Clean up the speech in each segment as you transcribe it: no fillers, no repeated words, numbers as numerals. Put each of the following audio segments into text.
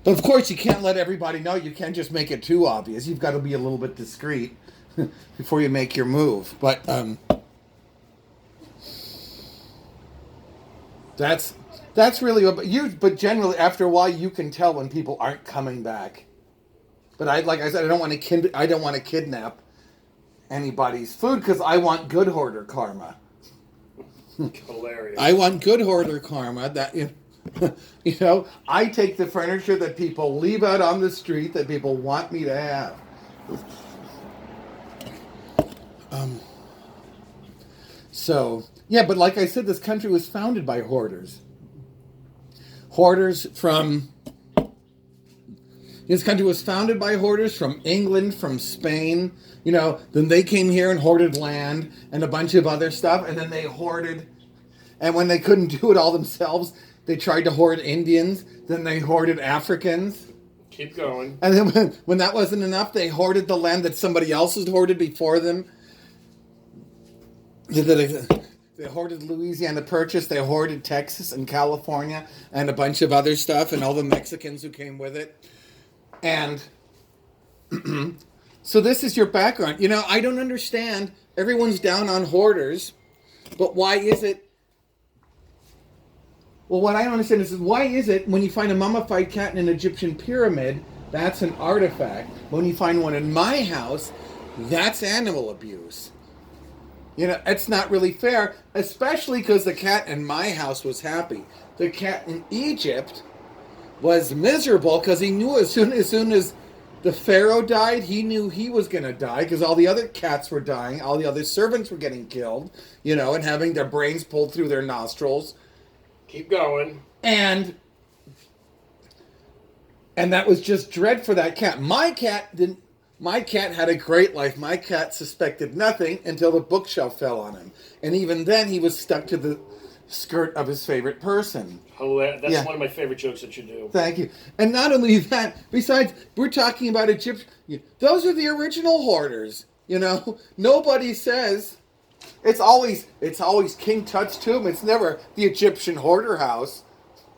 But of course, you can't let everybody know. You can't just make it too obvious. You've got to be a little bit discreet before you make your move. But that's really what you. But generally, after a while, you can tell when people aren't coming back. But like I said, I don't want to kidnap anybody's food because I want good hoarder karma. Hilarious. I want good hoarder karma. That you know, I take the furniture that people leave out on the street that people want me to have. So yeah, but like I said, this country was founded by hoarders. Hoarders from. This country was founded by hoarders from England, from Spain. You know, then they came here and hoarded land and a bunch of other stuff, and then they hoarded. And when they couldn't do it all themselves, they tried to hoard Indians. Then they hoarded Africans. Keep going. And then when that wasn't enough, they hoarded the land that somebody else had hoarded before them. They hoarded Louisiana Purchase. They hoarded Texas and California and a bunch of other stuff and all the Mexicans who came with it. And so this is your background. You know, I don't understand. Everyone's down on hoarders. But why is it? Well, what I don't understand is why is it when you find a mummified cat in an Egyptian pyramid, that's an artifact. When you find one in my house, that's animal abuse. You know, it's not really fair, especially because the cat in my house was happy. The cat in Egypt was miserable because he knew as soon as the pharaoh died, he knew he was going to die because all the other cats were dying, all the other servants were getting killed, you know, and having their brains pulled through their nostrils. Keep going. And that was just dread for that cat. My cat had a great life. My cat suspected nothing until the bookshelf fell on him. And even then he was stuck to the skirt of his favorite person. That's one of my favorite jokes that you do. Thank you. And not only that, besides, we're talking about Egypt. Those are the original hoarders. You know, nobody says it's always King Tut's tomb. It's never the Egyptian hoarder house.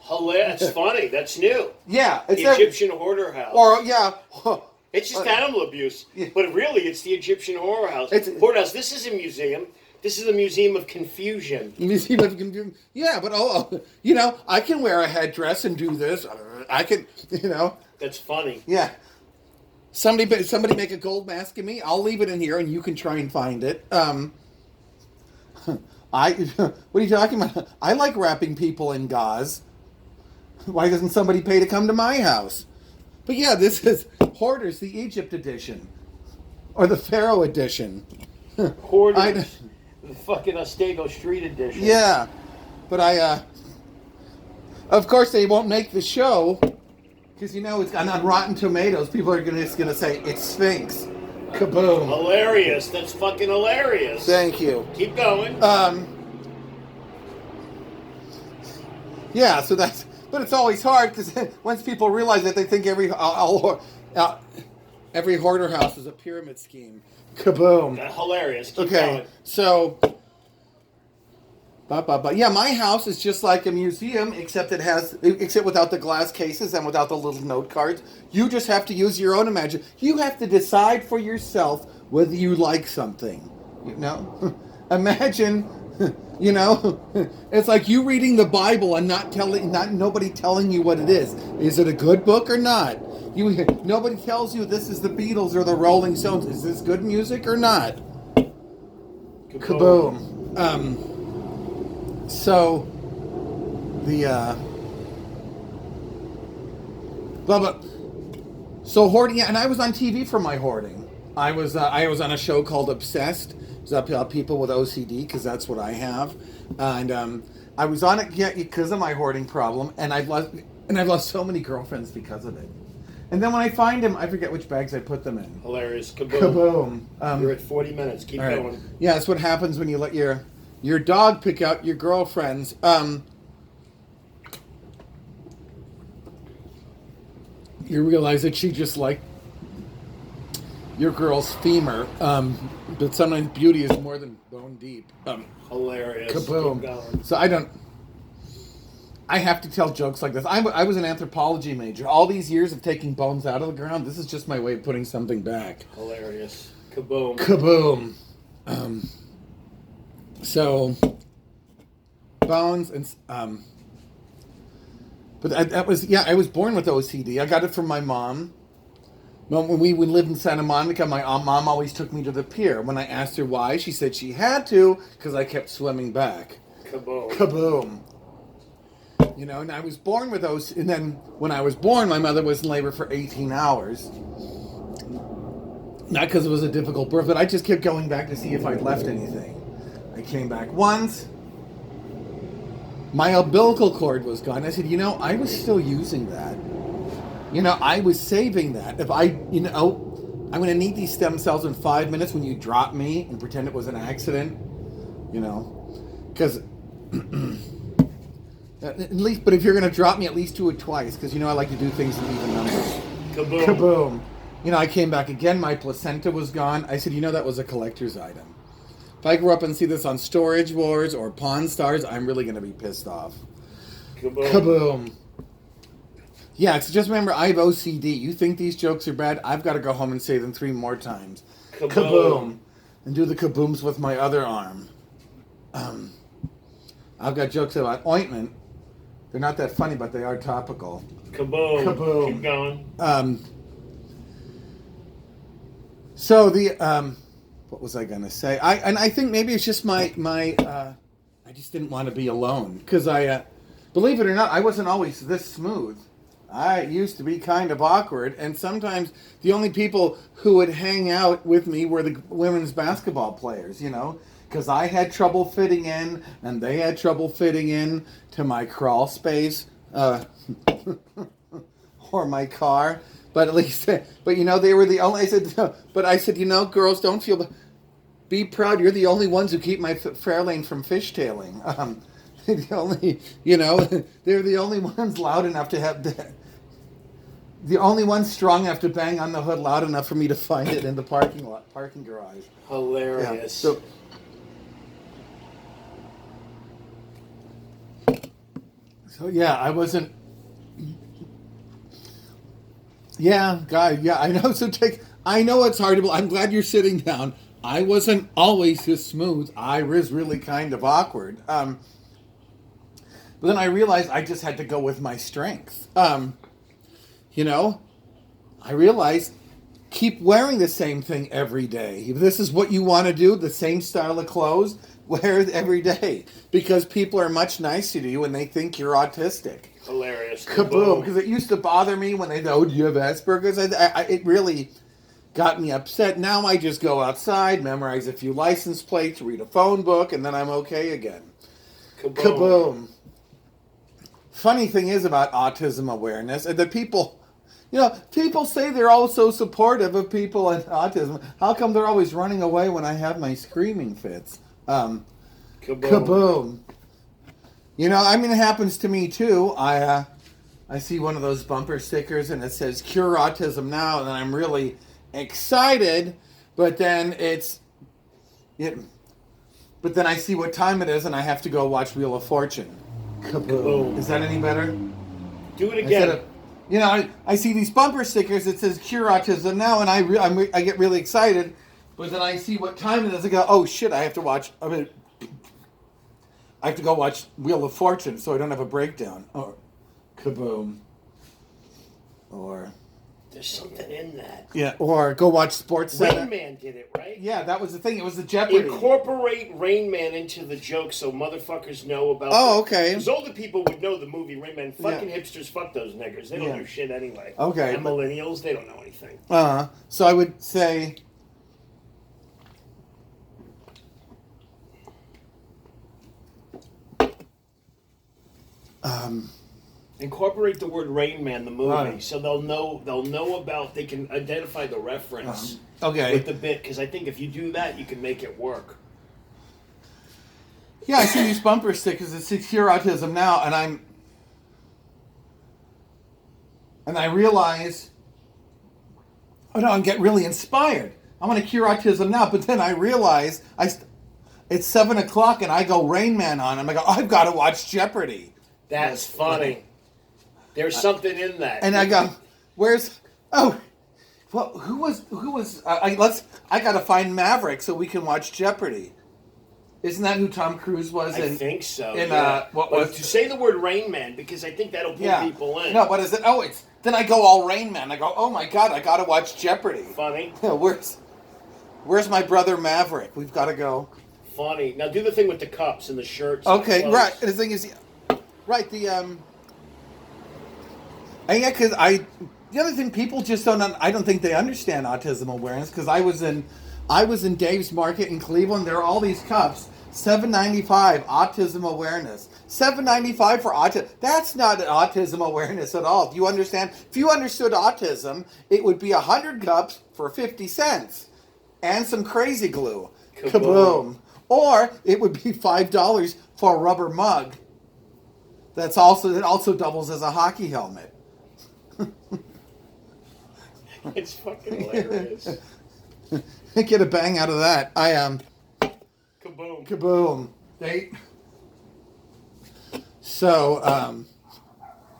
Hilarious. That's funny. That's new. Yeah, it's the Egyptian hoarder house. Or yeah. It's just animal abuse, but really, it's the Egyptian hoarder house. Hoarder house. This is a museum. This is a museum of confusion. Museum of confusion. Yeah, but you know, I can wear a headdress and do this. I can, you know. That's funny. Yeah. Somebody make a gold mask of me. I'll leave it in here, and you can try and find it. What are you talking about? I like wrapping people in gauze. Why doesn't somebody pay to come to my house? But yeah, this is Hoarders, the Egypt edition, or the Pharaoh edition. Hoarders. The fucking Ostego Street edition. Yeah, but of course they won't make the show because you know it's on Rotten Tomatoes. People are just gonna say it's Sphinx. Kaboom! Hilarious. That's fucking hilarious. Thank you. Keep going. Yeah. So that's. But it's always hard because once people realize that, they think every hoarder house is a pyramid scheme. Kaboom! Hilarious. Keep okay, going. So, yeah, my house is just like a museum, except without the glass cases and without the little note cards. You just have to use your own imagination. You have to decide for yourself whether you like something. You know, imagine. You know, it's like you reading the Bible and nobody telling you what it is. Is it a good book or not? Nobody tells you this is the Beatles or the Rolling Stones. Is this good music or not? Kaboom. So so hoarding. Yeah, and I was on TV for my hoarding. I was on a show called Obsessed. People with OCD, because that's what I have, and I was on it because of my hoarding problem, and I've lost so many girlfriends because of it. And then when I find them, I forget which bags I put them in. Hilarious. Kaboom. Kaboom. You're at 40 minutes. Keep going. Right. Yeah, that's what happens when you let your dog pick out your girlfriends. You realize that she just liked your girl's femur, but sometimes beauty is more than bone deep. Hilarious. Kaboom. So I don't. I have to tell jokes like this. I was an anthropology major. All these years of taking bones out of the ground, this is just my way of putting something back. Hilarious. Kaboom. Kaboom. So, bones and but that was I was born with OCD. I got it from my mom. When we lived in Santa Monica, my mom always took me to the pier. When I asked her why, she said she had to because I kept swimming back. Kaboom. Kaboom. You know, and I was born with those. And then when I was born, my mother was in labor for 18 hours. Not because it was a difficult birth, but I just kept going back to see if I'd left anything. I came back once. My umbilical cord was gone. I said, I was still using that. I was saving that. If I'm going to need these stem cells in 5 minutes when you drop me and pretend it was an accident. Because at least, but if you're going to drop me, at least do it twice. Because, I like to do things in even numbers. Kaboom. Kaboom. I came back again. My placenta was gone. I said, that was a collector's item. If I grow up and see this on Storage Wars or Pawn Stars, I'm really going to be pissed off. Kaboom. Kaboom. Yeah, so just remember, I have OCD. You think these jokes are bad? I've got to go home and say them 3 more times. Kaboom. Kaboom. And do the kabooms with my other arm. I've got jokes about ointment. They're not that funny, but they are topical. Kaboom. Kaboom. Keep going. So what was I going to say? I think maybe it's just my I just didn't want to be alone. Because believe it or not, I wasn't always this smooth. I used to be kind of awkward. And sometimes the only people who would hang out with me were the women's basketball players, Because I had trouble fitting in, and they had trouble fitting in to my crawl space or my car. But at least, they were the only. I said, girls, don't feel. Be proud. You're the only ones who keep my Fairlane from fishtailing. The only, they're the only ones loud enough to have. The only ones strong enough to bang on the hood loud enough for me to find it in the parking garage. Hilarious. Yeah. So yeah, I wasn't. Yeah, God, yeah, I know. I know it's hard to. I'm glad you're sitting down. I wasn't always this smooth. I was really kind of awkward. But then I realized I just had to go with my strength. I realized keep wearing the same thing every day. If this is what you want to do, the same style of clothes, wear it every day. Because people are much nicer to you when they think you're autistic. Hilarious. Kaboom. Because it used to bother me when they go, do you have Asperger's? It really got me upset. Now I just go outside, memorize a few license plates, read a phone book, and then I'm okay again. Kaboom. Kaboom. Funny thing is about autism awareness, and that people, people say they're all so supportive of people and autism. How come they're always running away when I have my screaming fits? Kaboom. Kaboom. It happens to me too. I see one of those bumper stickers and it says "Cure Autism Now," and I'm really excited. But then but then I see what time it is, and I have to go watch Wheel of Fortune. Kaboom. Is that any better? Do it again. I see these bumper stickers that says "Cure Autism Now," and I get really excited. But then I see what time it is. I go, oh shit! I have to watch. I have to go watch Wheel of Fortune so I don't have a breakdown. Or kaboom. Or there's something in that. Yeah. Or go watch Sports Center. Rain Man did it, right? Yeah, that was the thing. It was the Jeopardy. Incorporate Rain Man into the joke so motherfuckers know about. Oh, okay. Because older people would know the movie Rain Man. Fucking hipsters, fuck those niggers. They don't do shit anyway. Okay. And millennials, they don't know anything. So I would say. Incorporate the word Rain Man, the movie, so they'll know about. They can identify the reference. With the bit, because I think if you do that, you can make it work. Yeah, I see these bumper stickers that say "Cure Autism Now," and I realize, and get really inspired. I want to cure autism now, but then I realize it's 7:00 and I go Rain Man on, and I go, I've got to watch Jeopardy. That's funny. There's something in that. And I go, where's... Oh, well, who was... I got to find Maverick so we can watch Jeopardy. Isn't that who Tom Cruise was? I think so. To say the word Rain Man, because I think that'll pull people in. No, what is it? Oh, it's... Then I go all Rain Man. I go, oh my God, I got to watch Jeopardy. Funny. Where's my brother Maverick? We've got to go. Funny. Now do the thing with the cups and the shirts. Okay, right. The thing is... Right, the because the other thing people just don't, I don't think they understand autism awareness, because I was in Dave's Market in Cleveland. There are all these cups, $7.95 autism awareness, $7.95 for autism. That's not autism awareness at all. Do you understand? If you understood autism, it would be 100 cups for 50 cents and some crazy glue. Kaboom. Or it would be $5 for a rubber mug. That also doubles as a hockey helmet. It's fucking hilarious. Get a bang out of that. Kaboom. Kaboom.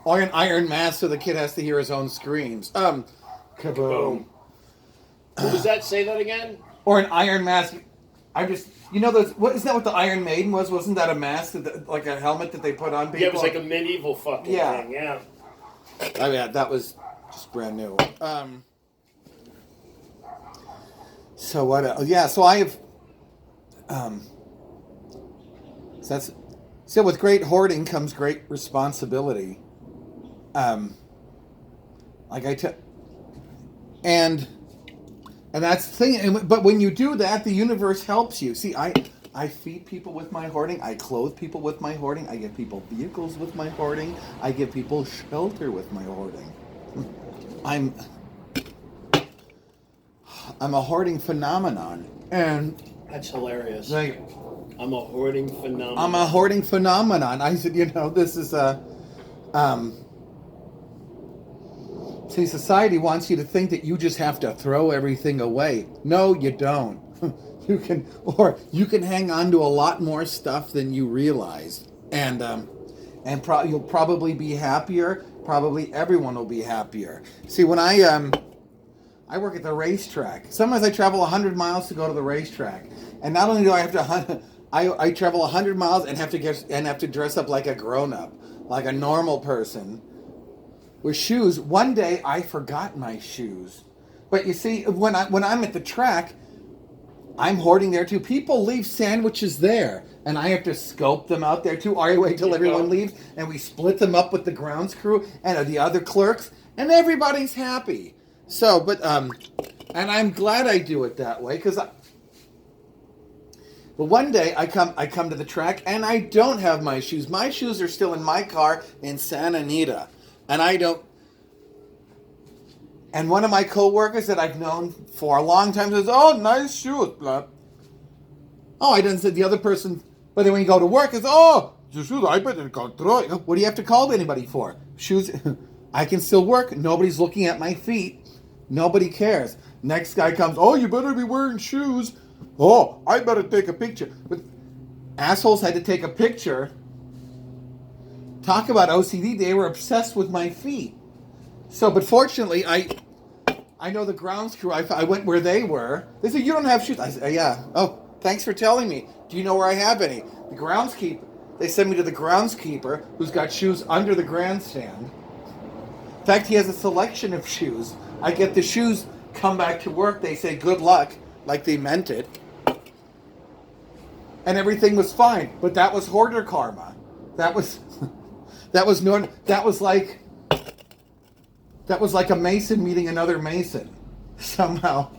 Or an iron mask so the kid has to hear his own screams. Kaboom. What does that say that again? Or an iron mask. Isn't that what the Iron Maiden was? Wasn't that a mask, like a helmet that they put on people? Yeah, it was like a medieval fucking thing, yeah. Oh yeah, that was just brand new. So what else? Yeah, so I have... So with great hoarding comes great responsibility. And that's the thing. But when you do that, the universe helps you. See, I feed people with my hoarding. I clothe people with my hoarding. I give people vehicles with my hoarding. I give people shelter with my hoarding. I'm a hoarding phenomenon. And that's hilarious. Like, I'm a hoarding phenomenon. I'm a hoarding phenomenon. I said, this is a... See, society wants you to think that you just have to throw everything away. No, you don't. You can hang on to a lot more stuff than you realize, and you'll probably be happier. Probably everyone will be happier. See, when I work at the racetrack, sometimes I travel 100 miles to go to the racetrack, and not only do I have to, I travel 100 miles and have to dress up like a grown up, like a normal person. With shoes. One day I forgot my shoes. But you see, when I'm at the track, I'm hoarding there too. People leave sandwiches there, and I have to scope them out there too. I wait till everyone leaves, and we split them up with the grounds crew and the other clerks, and everybody's happy. So, and I'm glad I do it that way, because But one day I come to the track, and I don't have my shoes. My shoes are still in my car in Santa Anita. And I don't... And one of my co-workers that I've known for a long time says, oh, nice shoes, blah. Oh, I didn't say the other person... But then when you go to work, it's, oh, your shoes, I better go throw it. What do you have to call anybody for? Shoes... I can still work. Nobody's looking at my feet. Nobody cares. Next guy comes, oh, you better be wearing shoes. Oh, I better take a picture. But assholes had to take a picture... Talk about OCD, they were obsessed with my feet. So, but fortunately, I know the grounds crew, I went where they were. They said, you don't have shoes. I said, yeah. Oh, thanks for telling me. Do you know where I have any? The groundskeeper, they sent me to the groundskeeper, who's got shoes under the grandstand. In fact, he has a selection of shoes. I get the shoes, come back to work, they say, good luck, like they meant it. And everything was fine. But that was hoarder karma. That was like a Mason meeting another Mason. Somehow,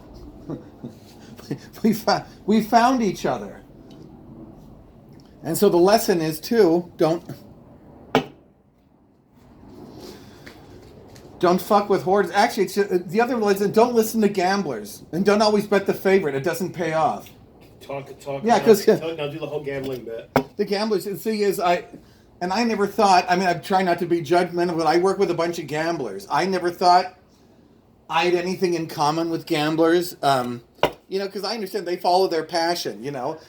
we found each other, and so the lesson is too: don't fuck with hoarders. Actually, it's the other lesson: don't listen to gamblers, and don't always bet the favorite. It doesn't pay off. Talk. Yeah, because now do the whole gambling bit. The gamblers. The thing is, I never thought, I try not to be judgmental, but I work with a bunch of gamblers. I never thought I had anything in common with gamblers, because I understand they follow their passion,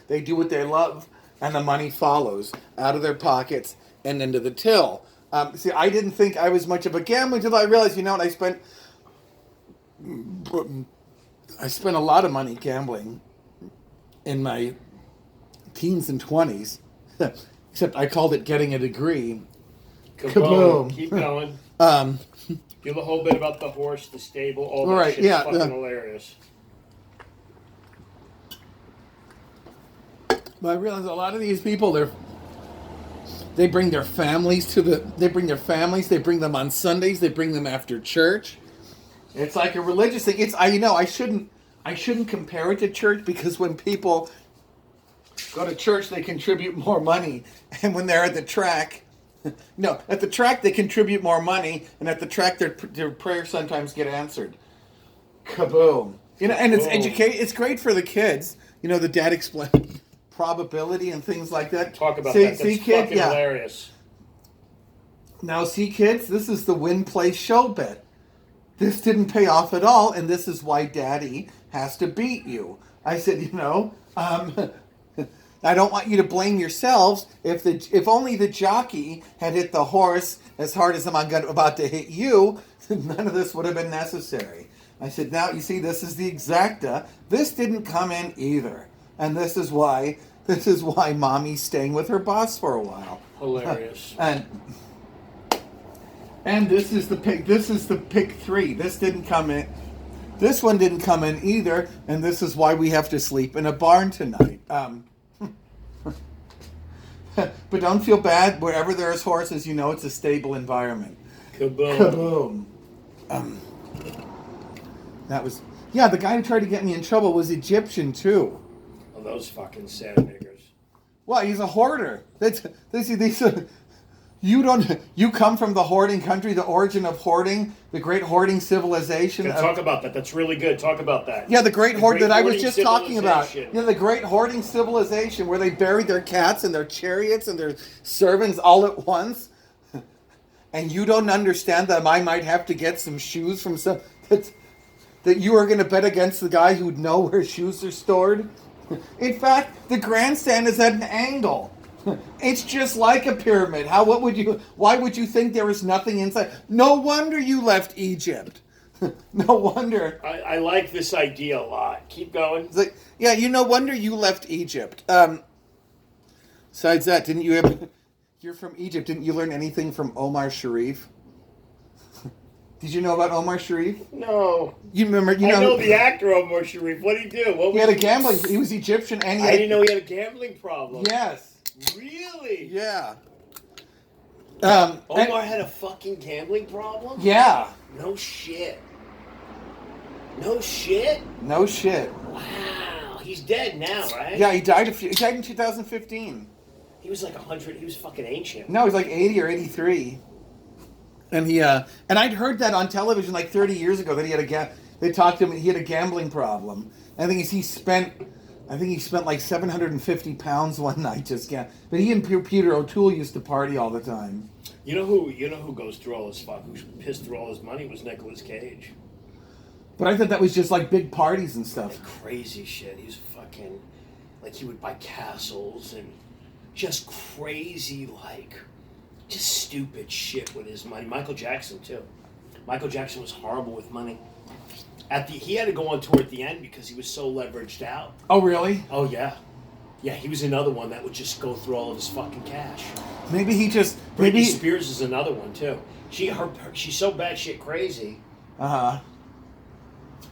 they do what they love, and the money follows out of their pockets. and into the till. See, I didn't think I was much of a gambler until I realized, I spent a lot of money gambling in my teens and 20s. Except I called it getting a degree. Kaboom. Keep going. Give a whole bit about the horse, the stable, all that shit's fucking hilarious. But I realize a lot of these people, they bring their families they bring them on Sundays, they bring them after church. It's like a religious thing. I shouldn't compare it to church, because when people go to church, they contribute more money, and when they're at the track, at the track they contribute more money, and at the track their prayers sometimes get answered. Kaboom! And it's great for the kids. The dad explained probability and things like that. Talk about that. That's fucking hilarious. Now, see, kids, this is the win, play, show bet. This didn't pay off at all, and this is why Daddy has to beat you. I said, I don't want you to blame yourselves. If only the jockey had hit the horse as hard as I'm about to hit you, none of this would have been necessary. I said, now, you see, this is the exacta. This didn't come in either. And this is why Mommy's staying with her boss for a while. Hilarious. And this is the pick 3. This didn't come in. This one didn't come in either, and this is why we have to sleep in a barn tonight. But don't feel bad. Wherever there's horses, it's a stable environment. Kaboom. That was... Yeah, the guy who tried to get me in trouble was Egyptian, too. Oh, those fucking sad niggers. Well, he's a hoarder. You come from the hoarding country, the origin of hoarding, the great hoarding civilization. Talk about that. That's really good. Talk about that. Yeah, the great hoard that I was just talking about. Yeah, the great hoarding civilization where they buried their cats and their chariots and their servants all at once. And you don't understand that I might have to get some shoes from some... That you are going to bet against the guy who'd know where shoes are stored. In fact, the grandstand is at an angle. It's just like a pyramid. Why would you think there was nothing inside? No wonder you left Egypt. No wonder. I like this idea a lot. Keep going. It's like, no wonder you left Egypt. Besides that, you're from Egypt. Didn't you learn anything from Omar Sharif? Did you know about Omar Sharif? No. You remember? I know the actor Omar Sharif. What did he do? He had a gambling. He was Egyptian, and I didn't know he had a gambling problem. Yes. Really? Yeah. Omar had a fucking gambling problem? Yeah. No shit. No shit? No shit. Wow. He's dead now, right? Yeah, he died in 2015. He was like 100. He was fucking ancient. No, he's like 80 or 83. And and I'd heard that on television like 30 years ago that he had they talked to him, he had a gambling problem. And I think he spent like 750 pounds one night just gambling. But he and Peter O'Toole used to party all the time. You know who goes through all this who pissed through all his money was Nicolas Cage. But I thought that was just like big parties and stuff. Like crazy shit. He was fucking he would buy castles and just crazy just stupid shit with his money. Michael Jackson too. Michael Jackson was horrible with money. He had to go on tour at the end because he was so leveraged out. Oh really? Oh yeah. Yeah, he was another one that would just go through all of his fucking cash. Britney Spears is another one too. She's so bad shit crazy. Uh-huh.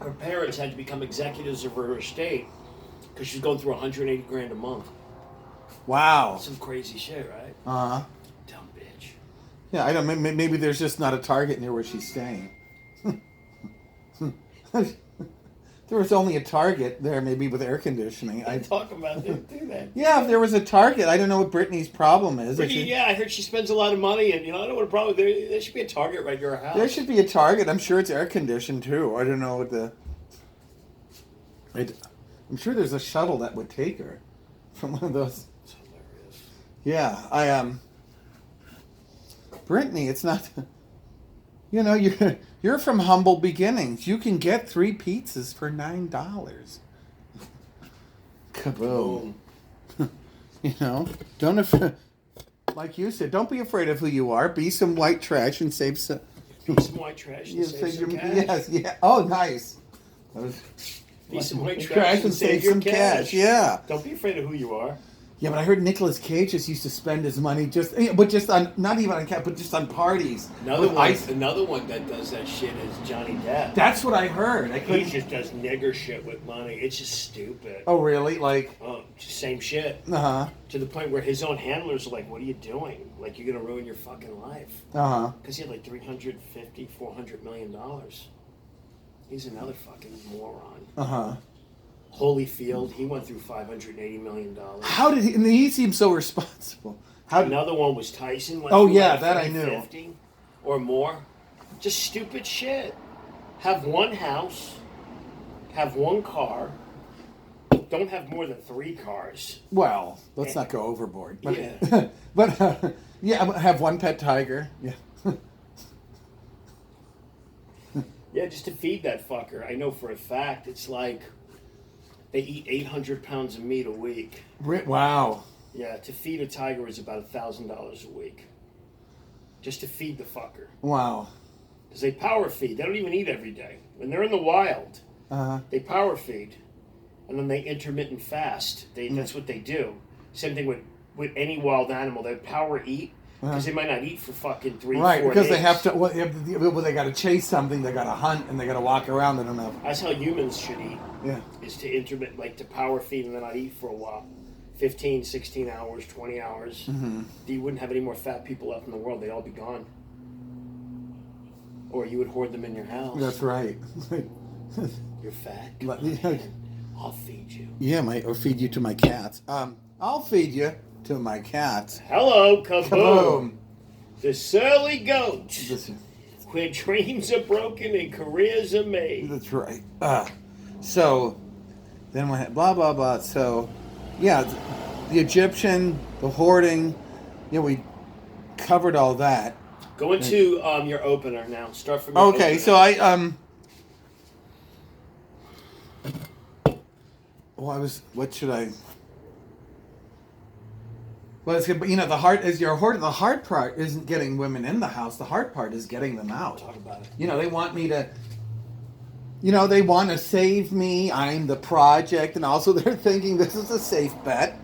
Her parents had to become executives of her estate because she's going through $180,000 a month. Wow. Some crazy shit, right? Uh-huh. Dumb bitch. Yeah, I don't. Maybe there's just not a Target near where she's staying. There was only a Target there, maybe with air conditioning. I talk about it. Do that. Yeah, if there was a Target, I don't know what Brittany's problem is. Yeah, I heard she spends a lot of money, and I don't know what a problem. There should be a Target right near her house. There should be a Target. I'm sure it's air conditioned too. I don't know what I'm sure there's a shuttle that would take her from one of those. It's hilarious. Yeah, Brittany, it's not. You're from humble beginnings. You can get 3 pizzas for $9. Kaboom. Don't Like you said, don't be afraid of who you are. Be some white trash and save some. Be some white trash and save some cash. Yes, yeah. Oh, nice. That was, Be some white trash and save some your cash. Yeah. Don't be afraid of who you are. Yeah, but I heard Nicolas Cage just used to spend his money just on, not even on cat, but just on parties. Another one that does that shit is Johnny Depp. That's what I heard. He just does nigger shit with money. It's just stupid. Oh, really? Like? Oh, just same shit. Uh-huh. To the point where his own handlers are like, what are you doing? Like, you're going to ruin your fucking life. Uh-huh. Because he had like $350, $400 million. He's another fucking moron. Uh-huh. Holyfield, he went through $580 million. How did he? And he seemed so responsible. Another one was Tyson. Oh yeah, that I knew. Or more. Just stupid shit. Have one house. Have one car. Don't have more than 3 cars. Well, let's not go overboard. But, yeah. But yeah, have one pet tiger. Yeah. Yeah, just to feed that fucker. I know for a fact it's like. They eat 800 pounds of meat a week. Wow. Yeah, to feed a tiger is about $1,000 a week. Just to feed the fucker. Wow. Because they power feed. They don't even eat every day. When they're in the wild, they power feed. And then they intermittent fast. That's what they do. Same thing with any wild animal. They power eat. Because they might not eat for fucking 3, 4 days. Right, because they have to. Well, they got to chase something. They got to hunt, and they got to walk around. They don't know. That's how humans should eat. Yeah. Is to power feed and then not eat for a while. 15, 16 hours, 20 hours. Mm-hmm. You wouldn't have any more fat people left in the world. They'd all be gone. Or you would hoard them in your house. That's right. You're fat. I'll feed you. Yeah, or feed you to my cats. I'll feed you to my cats. Hello, kaboom. Kaboom. The surly goat. Where dreams are broken and careers are made. That's right. So, then we had blah, blah, blah. So, yeah, the Egyptian, the hoarding, we covered all that. Go into your opener now. Start from your Okay, opener. so what should I... Well, it's good, but the hard part isn't getting women in the house. The hard part is getting them out. Talk about it. They want me to... they want to save me. I'm the project. And also they're thinking this is a safe bet.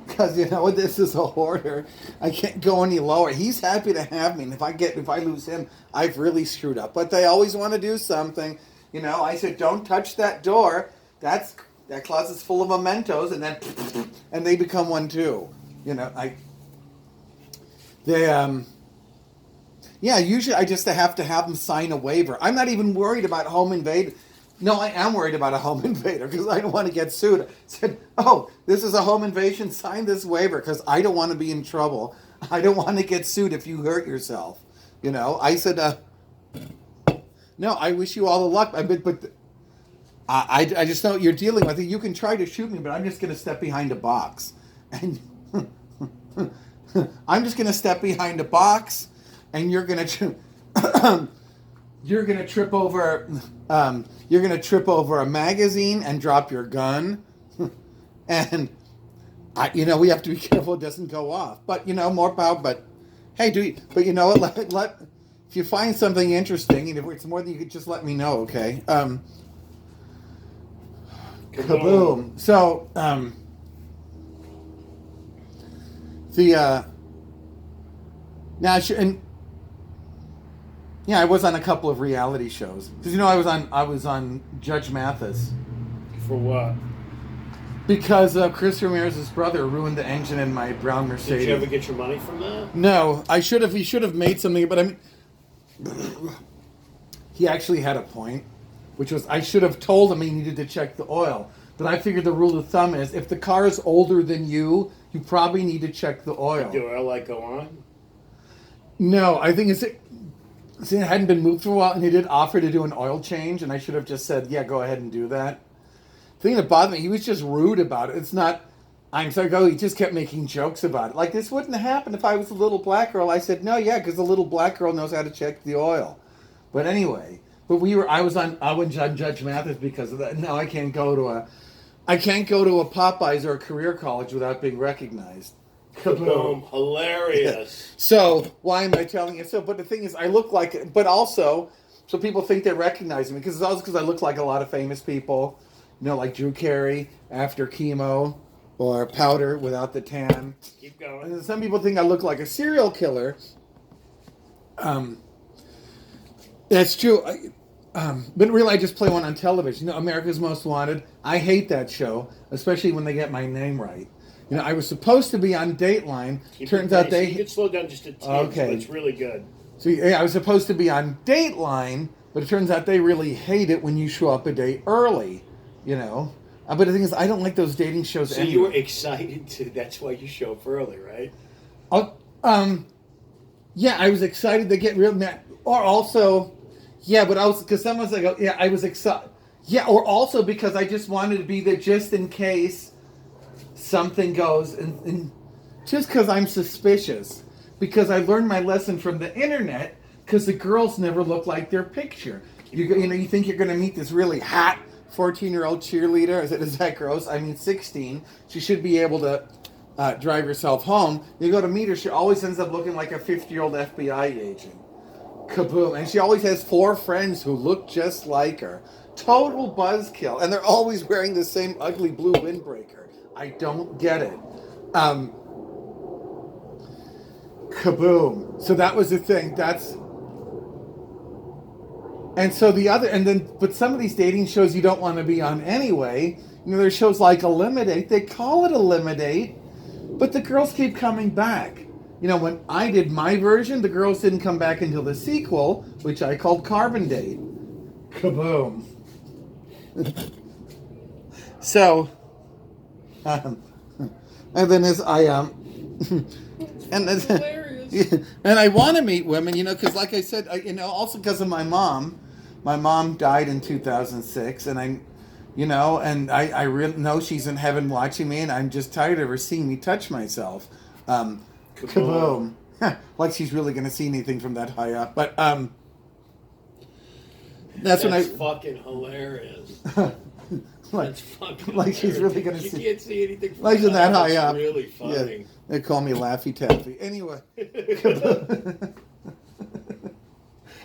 Because, this is a hoarder. I can't go any lower. He's happy to have me. And if I lose him, I've really screwed up. But they always want to do something. I said, don't touch that door. That closet's full of mementos. And then, and they become one too. Usually I just have to have them sign a waiver. I'm not even worried about home invade. No, I am worried about a home invader because I don't want to get sued. I said, this is a home invasion, sign this waiver because I don't want to be in trouble. I don't want to get sued if you hurt yourself. I said, no, I wish you all the luck. But I just know what you're dealing with. You can try to shoot me, but I'm just going to step behind a box. And I'm just going to step behind a box, and you're going to trip over a magazine and drop your gun, and we have to be careful it doesn't go off. But more power. But hey, but you know what? Let if you find something interesting, and if it's more than you could, just let me know, okay? Kaboom. So I was on a couple of reality shows because I was on Judge Mathis. For what? Because Chris Ramirez's brother ruined the engine in my brown Mercedes. Did you ever get your money from that? No, I should have. He should have made something, but I mean, he actually had a point, which was I should have told him he needed to check the oil. But I figured the rule of thumb is if the car is older than you probably need to check the oil. Did the oil light go on? No, I think it hadn't been moved for a while, and he did offer to do an oil change, and I should have just said, yeah, go ahead and do that. The thing that bothered me, he was just rude about it. It's not, I'm sorry, he just kept making jokes about it. Like, this wouldn't happen if I was a little black girl. I said, no, yeah, because the little black girl knows how to check the oil. But anyway, I was on Judge Mathis because of that. Now I can't go to a Popeyes or a career college without being recognized. Kaboom. Hilarious. So why am I telling you so? But the thing is, I look like, but also, so people think they recognize me because it's also because I look like a lot of famous people, like Drew Carey after chemo, or Powder without the tan. Keep going. And some people think I look like a serial killer. That's true. But really, I just play one on television. America's Most Wanted. I hate that show, especially when they get my name right. I was supposed to be on Dateline. Turns out they... You can slow down just a tinge, okay. But it's really good. So yeah, I was supposed to be on Dateline, but it turns out they really hate it when you show up a day early, But the thing is, I don't like those dating shows So anyway. You were excited to... That's why you show up early, right? Yeah, I was excited to get real mad. Or also... Yeah, but I was... Because someone's like, yeah, I was excited. Yeah, or also because I just wanted to be there just in case... something goes, and just because I'm suspicious, because I learned my lesson from the internet, because the girls never look like their picture. You think you're going to meet this really hot 14-year-old cheerleader. I said, is that gross? I mean, 16. She should be able to drive herself home. You go to meet her, she always ends up looking like a 50-year-old FBI agent. Kaboom. And she always has 4 friends who look just like her. Total buzzkill. And they're always wearing the same ugly blue windbreaker. I don't get it. Kaboom. So that was the thing. But some of these dating shows you don't want to be on anyway. There's shows like Eliminate. They call it Eliminate, but the girls keep coming back. When I did my version, the girls didn't come back until the sequel, which I called Carbon Date. Kaboom. So... and then as I and I want to meet women, because like I said, also because of my mom. My mom died in 2006, and I really know she's in heaven watching me, and I'm just tired of her seeing me touch myself. Kaboom! Like she's really going to see anything from that high up, but that's when I fucking hilarious. That's fucking like she's really gonna see. You can't see anything from like that high up. Really funny. Yeah, they call me Laffy Taffy. Anyway.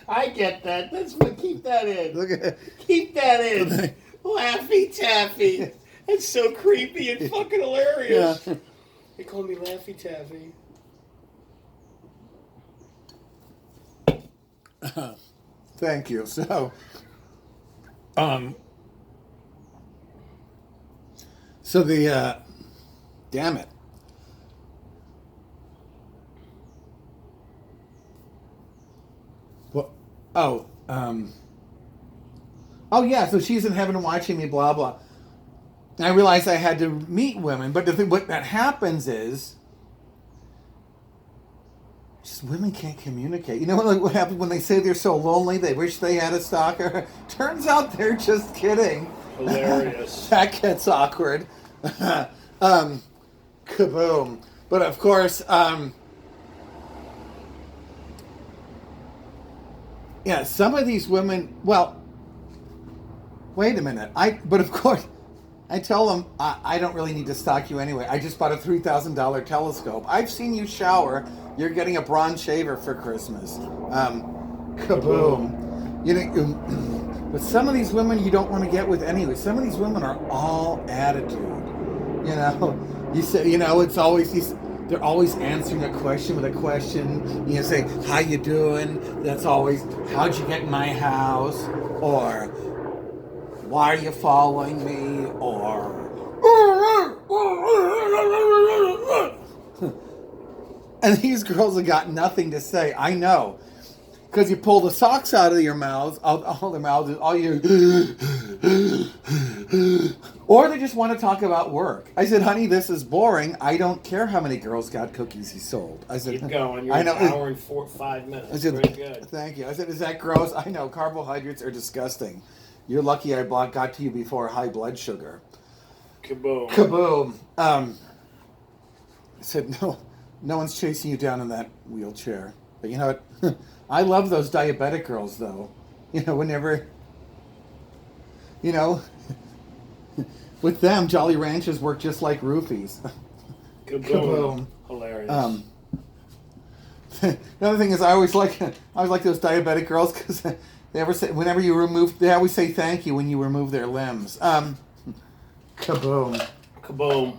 I get that. That's what. Keep that in. Okay. Keep that in. Laffy Taffy. That's so creepy and fucking hilarious. Yeah. They call me Laffy Taffy. Thank you. So the, damn it. Well, oh yeah, so she's in heaven watching me, blah, blah. And I realized I had to meet women, but the thing, what that happens is, just women can't communicate. What happens when they say they're so lonely, they wish they had a stalker? Turns out they're just kidding. Hilarious. That gets awkward. Kaboom. But of course, yeah, some of these women, well, wait a minute. But of course, I tell them, I don't really need to stalk you anyway. I just bought a $3,000 telescope. I've seen you shower. You're getting a bronze shaver for Christmas. Kaboom. But some of these women you don't want to get with anyway. Some of these women are all attitude. You say, it's always they're always answering a question with a question. You say, how you doing? That's always, how'd you get in my house? Or, why are you following me? Or, and these girls have got nothing to say. I know. Because you pull the socks out of your mouths, all their mouths, all you... Or they just want to talk about work. I said, honey, this is boring. I don't care how many Girl Scout cookies he sold. I said, keep going. You're an hour and 5 minutes. I said, very good. Thank you. I said, is that gross? I know. Carbohydrates are disgusting. You're lucky I got to you before high blood sugar. Kaboom. Kaboom. I said, no one's chasing you down in that wheelchair. But you know what? I love those diabetic girls, though. Whenever... with them, Jolly Ranchers work just like roofies. Kaboom. Hilarious. Another thing is, I always like those diabetic girls because they always say thank you when you remove their limbs. Kaboom. Kaboom.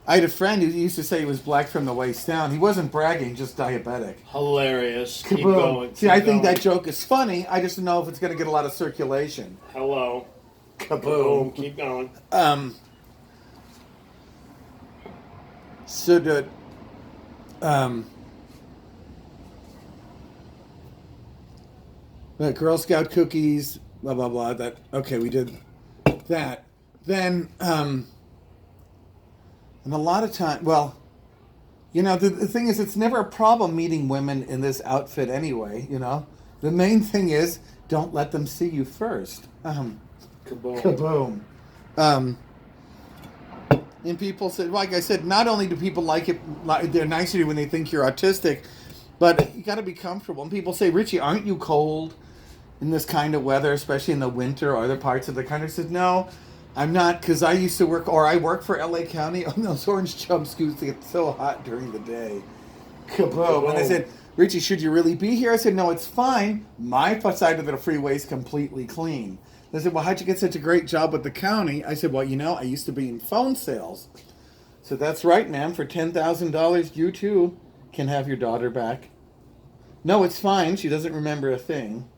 I had a friend who used to say he was black from the waist down. He wasn't bragging, just diabetic. Hilarious. Kaboom. Keep going. See, I think that joke is funny. I just don't know if it's going to get a lot of circulation. Hello. Kaboom. Keep going. So the Girl Scout cookies, blah blah blah. That okay, we did that. Then and a lot of time, well, the thing is, it's never a problem meeting women in this outfit anyway. The main thing is don't let them see you first. Kaboom. And people said, like I said, not only do people like it, they're nice to you when they think you're autistic, but you got to be comfortable. And people say, Richie, aren't you cold in this kind of weather, especially in the winter or other parts of the country? I said, no, I'm not, because I used to work, or I work for LA County on those orange jumpsuits. They get so hot during the day. Kaboom. And I said, Richie, should you really be here? I said, no, it's fine. My side of the freeway is completely clean. They said, well, how'd you get such a great job with the county? I said, well, I used to be in phone sales. So that's right, ma'am. For $10,000, you too can have your daughter back. No, it's fine. She doesn't remember a thing.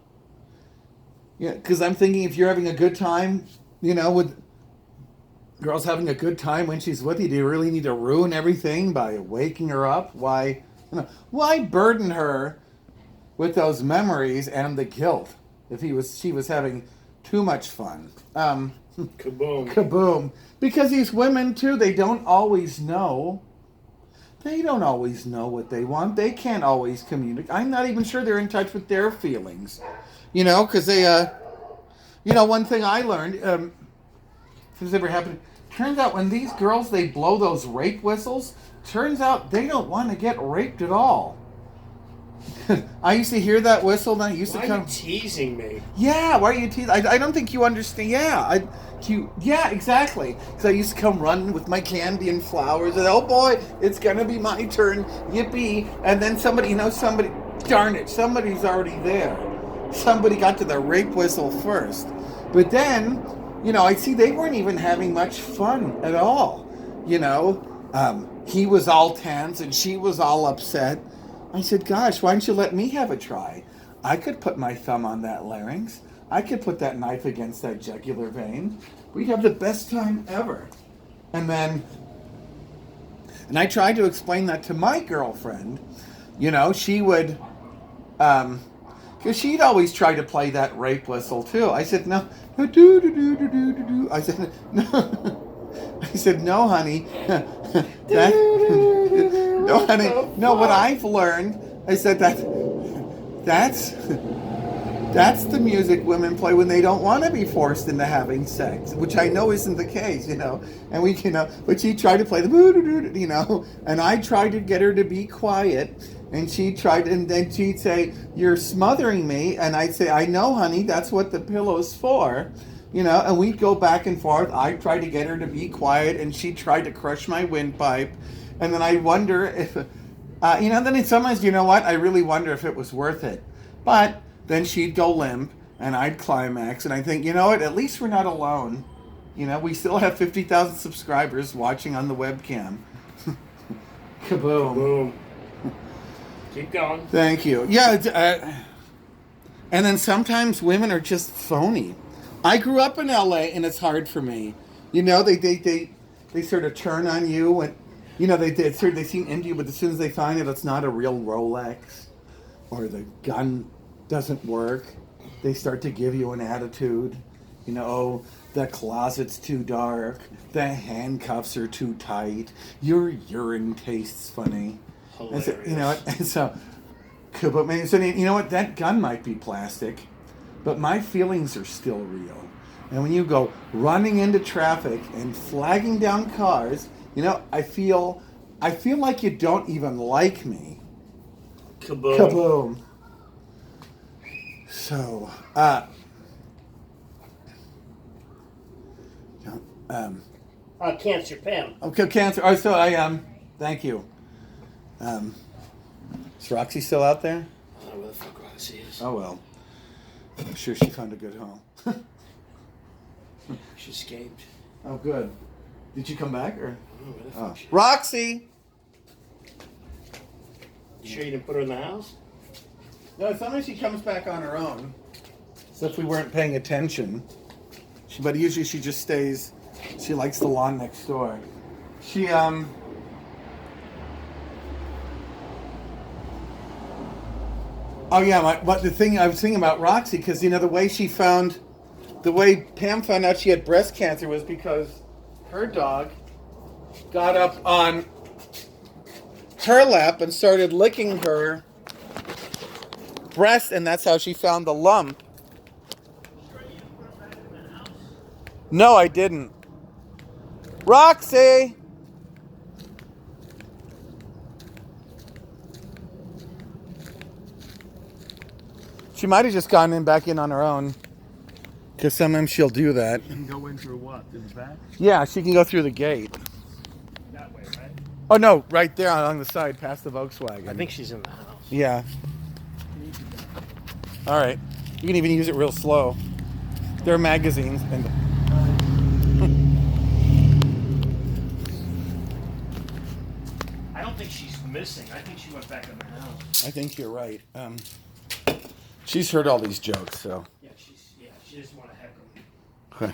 Yeah, because I'm thinking if you're having a good time, with girls having a good time when she's with you, do you really need to ruin everything by waking her up? Why burden her with those memories and the guilt if she was having too much fun? Kaboom. Kaboom. Because these women, too, they don't always know. They don't always know what they want. They can't always communicate. I'm not even sure they're in touch with their feelings. Because they, one thing I learned, if this ever happened, turns out when these girls, they blow those rape whistles, turns out they don't want to get raped at all. I used to hear that whistle, and I used to come. Why are you teasing me? Yeah, why are you teasing? I don't think you understand. Yeah, exactly. Because I used to come running with my candy and flowers, and oh boy, it's gonna be my turn, yippee! And then somebody, darn it, somebody's already there. Somebody got to the rape whistle first. But then, I see they weren't even having much fun at all. He was all tense and she was all upset. I said, gosh, why don't you let me have a try? I could put my thumb on that larynx. I could put that knife against that jugular vein. We'd have the best time ever. And I tried to explain that to my girlfriend. She would, because she'd always try to play that rape whistle too. I said, no, do. I said, no. I said, no, honey. No, honey. No, what I've learned, I said that's the music women play when they don't want to be forced into having sex, which I know isn't the case, And we, but she tried to play the, and I tried to get her to be quiet, and she tried, and then she'd say, "You're smothering me," and I'd say, "I know, honey. That's what the pillow's for." And we'd go back and forth. I tried to get her to be quiet, and she tried to crush my windpipe. And then I wonder if, then sometimes, I really wonder if it was worth it. But then she'd go limp, and I'd climax, and I think, at least we're not alone. We still have 50,000 subscribers watching on the webcam. Kaboom. Boom. Keep going. Thank you. Yeah, and then sometimes women are just phony. I grew up in LA, and it's hard for me. They sort of turn on you, and they seem into you, but as soon as they find it, it's not a real Rolex, or the gun doesn't work, they start to give you an attitude. Oh, the closet's too dark, the handcuffs are too tight, your urine tastes funny. Hilarious. And so you know what? That gun might be plastic, but my feelings are still real. And when you go running into traffic and flagging down cars, I feel like you don't even like me. Kaboom. Kaboom. So, Cancer Pam. Okay, cancer. Oh, so Thank you. Is Roxy still out there? I don't know where the fuck Roxy is. Oh well. I'm sure she found a good home. She escaped. Oh good. Did you come back or? I don't know where the fuck she is. Roxy! You sure you didn't put her in the house? No, sometimes she comes back on her own. So if we weren't paying attention. But usually she just stays. She likes the lawn next door. She Oh yeah, but the thing I was thinking about Roxy, because the way Pam found out she had breast cancer was because her dog got up on her lap and started licking her breast, and that's how she found the lump. No, I didn't. Roxy! She might have just gone back in on her own. Because sometimes she'll do that. You can go in through what? In the back? Yeah, she can go through the gate. That way, right? Oh no, right there along the side past the Volkswagen. I think she's in the house. Yeah. Alright. You can even use it real slow. There are magazines and I don't think she's missing. I think she went back in the house. I think you're right. She's heard all these jokes, so. Yeah, she doesn't want to heckle me. Okay.